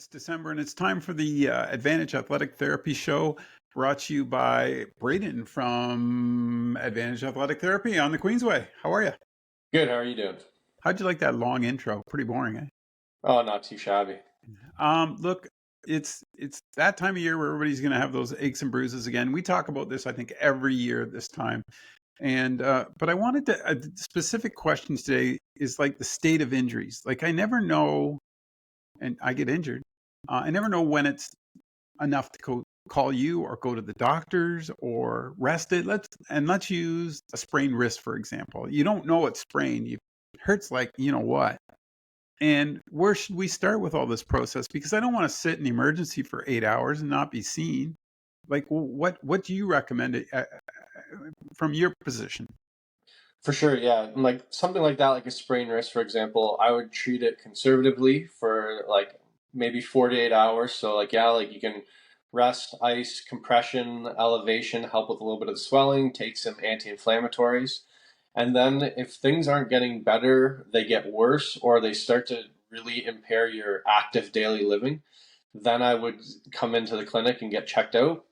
It's December and it's time for the Advantage Athletic Therapy Show brought to you by Braden from Advantage Athletic Therapy on the Queensway. How are you? Good. How are you doing? How'd you like that long intro? Pretty boring, eh? Oh, not too shabby. Look, it's that time of year where everybody's going to have those aches and bruises again. We talk about this, I think, every year at this time. And but I wanted to specific questions today is like the state of injuries. Like I never know, and I get injured. I never know when it's enough to call you or go to the doctors or rest it. Let's use a sprained wrist, for example. You don't know it's sprained. It hurts like you know what. And where should we start with all this process? Because I don't want to sit in the emergency for 8 hours and not be seen. Like, what do you recommend from your position? For sure, yeah. And like something like that, like a sprained wrist, for example, I would treat it conservatively for like maybe 48 hours. So like yeah, like you can rest, ice, compression, elevation, help with a little bit of the swelling, take some anti-inflammatories. And then if things aren't getting better, they get worse or they start to really impair your active daily living, then I would come into the clinic and get checked out.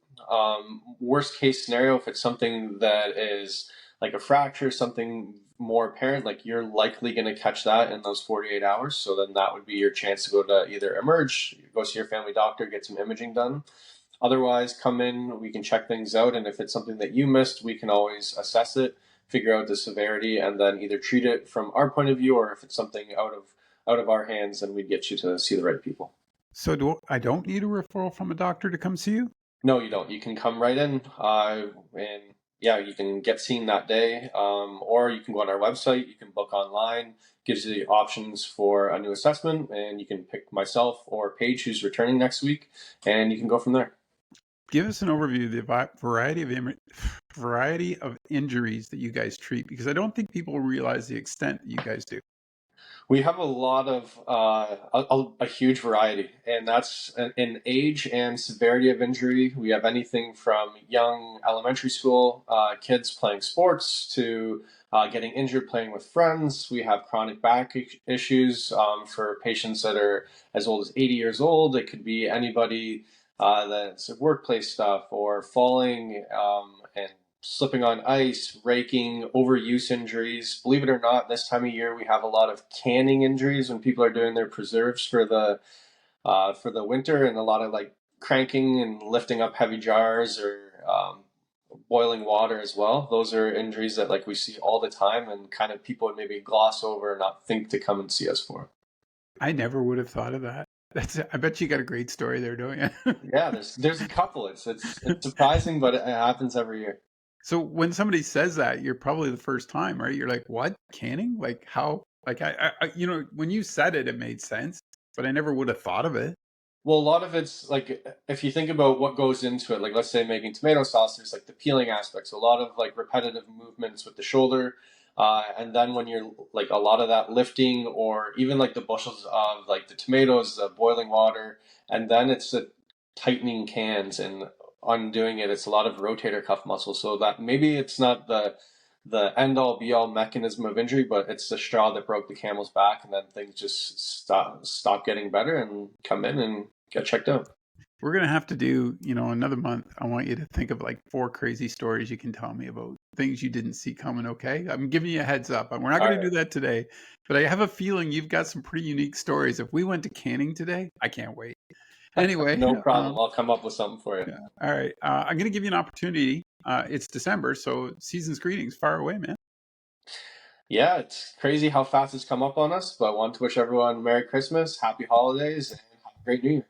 Worst case scenario, if it's something that is like a fracture, something more apparent, like you're likely going to catch that in those 48 hours. So then that would be your chance to go to either emerge, go see your family doctor, get some imaging done. Otherwise, come in, we can check things out. And if it's something that you missed, we can always assess it, figure out the severity, and then either treat it from our point of view, or if it's something out of our hands, then we'd get you to see the right people. So I don't need a referral from a doctor to come see you? No, you don't. You can come right in, and yeah, you can get seen that day, or you can go on our website. You can book online. Gives you the options for a new assessment, and you can pick myself or Paige, who's returning next week, and you can go from there. Give us an overview of the variety of injuries that you guys treat, because I don't think people realize the extent that you guys do. We have a lot of a huge variety, and that's in age and severity of injury. We have anything from young elementary school kids playing sports to getting injured playing with friends. We have chronic back issues for patients that are as old as 80 years old. It could be anybody that's workplace stuff or falling and slipping on ice, raking, overuse injuries. Believe it or not, this time of year we have a lot of canning injuries when people are doing their preserves for the winter, and a lot of like cranking and lifting up heavy jars or boiling water as well. Those are injuries that like we see all the time, and kind of people would maybe gloss over and not think to come and see us for. I never would have thought of that. I bet you got a great story there, don't you? Yeah, there's a couple. It's surprising, but it happens every year. So when somebody says that, you're probably the first time, right? You're like, "What? Canning? Like how?" Like when you said it, it made sense, but I never would have thought of it. Well, a lot of it's like if you think about what goes into it, like let's say making tomato sauce, there's like the peeling aspects, a lot of like repetitive movements with the shoulder, and then when you're like a lot of that lifting, or even like the bushels of like the tomatoes, the boiling water, and then it's the tightening cans and undoing it. It's a lot of rotator cuff muscle, so that maybe it's not the end all be all mechanism of injury, but it's the straw that broke the camel's back, and then things just stop getting better and come in and get checked out. We're gonna have to do, another month. I want you to think of like 4 crazy stories you can tell me about things you didn't see coming. Okay, I'm giving you a heads up. We're not All going to right, do that today, but I have a feeling you've got some pretty unique stories. If we went to canning today, I can't wait. Anyway, no problem. I'll come up with something for you. yeah. All right. I'm going to give you an opportunity. It's December, so season's greetings. Far away, man. Yeah, it's crazy how fast it's come up on us, but I want to wish everyone Merry Christmas, Happy Holidays, and have a great New Year.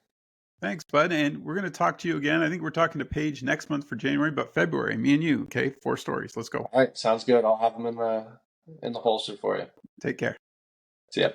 Thanks, bud. And we're going to talk to you again. I think we're talking to Paige next month for January, but February, me and you. Okay, 4 stories. Let's go. All right, sounds good. I'll have them in the holster for you. Take care. See ya.